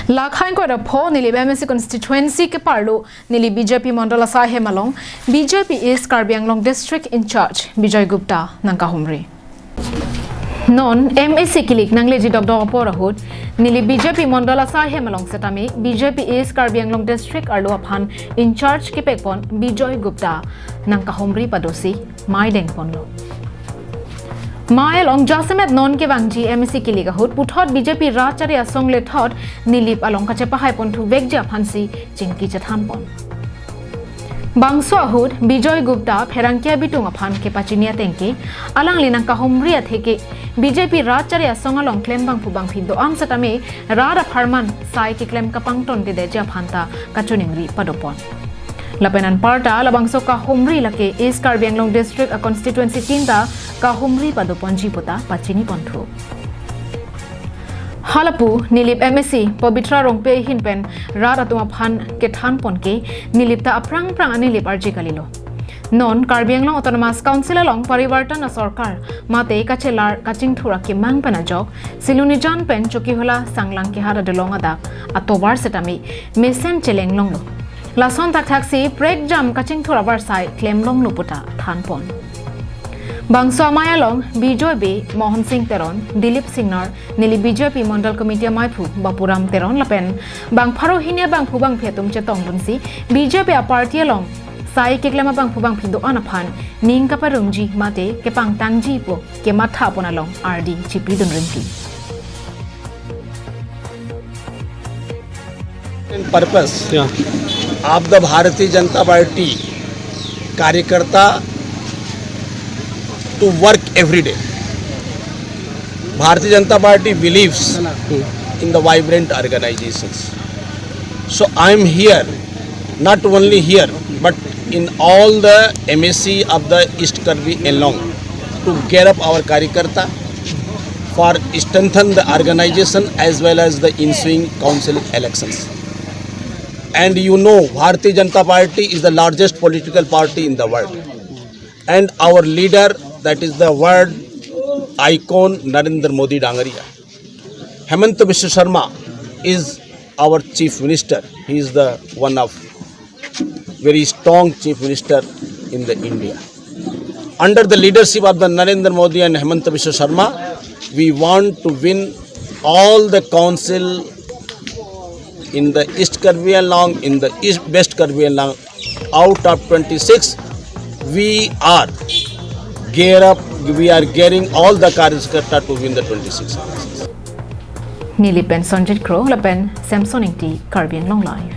Lakhain ko da pho Nilip MSC constituency ke parlo Nilip BJP mandal asaihem along BJP East Karbi Anglong district incharge Gupta ng kahumri. Non MSC kilik nang leji dogdog po rahut Nilip BJP mandal asaihem along setami BJP East Karbi Anglong district arlo aphan incharge ke pekpon Gupta ng kahumri padosi mai deng ponlo. Mael ong Jasemet non ke wangji MSC kiliga hut puthot BJP rachari asong le thot Nilip along kache pahai pon thu vekja phansi chingki chathan pon bangso hut Gupta pherangkia bitung aphan ke pachinia tengki alang linang kahumri atheke BJP rachari asong along klem bang pubang phindo ang satame rara pharman sai ke klem kapang ton de ja phanta kachuningri padopon Lapenan parta labangso kahumri lake East Karbi Anglong district a constituency tinta kahumri padoponji puta pachini ponthu Halapu Nilip MSC pabitra rongpe hinpen rat atuma phan ke than ponke Nilip ta aprang prang anilip arji kalilo Non Karbi Anglong Autonomous Council along parivartan na sarkar mate kachelar kaching thura ke mang panajok siluni jan pen choki hola sanglang ke hara delong adak atobar setami mesen cheleng long Lason tak taxi break jam kaching thura barsai claim long luputa thanpon Bangso amayalong BJP Mohan Singh Teron Dilip Singnar Nilip BJP Mandal Committee Maipu Bapuram Teron Lapen Bang Pharo hinia bang phubang phetum chetong bunsi BJP a party along sai keklama bang phubang phindo anaphan ning kaparungji mate ke pang tangji po ke matha ponalong RD chipri dun ringki Purpose of the Bharatiya Janata Party कार्यकर्ता to work every day. Bharatiya Janata Party believes in the vibrant organizations. So I am here, not only here, but in all the MSC of the East Karbi Anglong to gear up our karyakarta for strengthen the organization as well as the ensuing council elections. And you know, Bharatiya Janata Party is the largest political party in the world. And our leader, that is the world icon Narendra Modi Dangaria. Hemant Biswa Sharma is our chief minister. He is the one of very strong chief minister in the India. Under the leadership of the Narendra Modi and Hemant Biswa Sharma, we want to win all the council in the East Karbi Anglong, in the West Karbi Anglong. Out of 26, we are gearing all the karyakarta to win the 26 Nilip and Sanjit Crow Lapen Samsoning T Karbi Anglong Live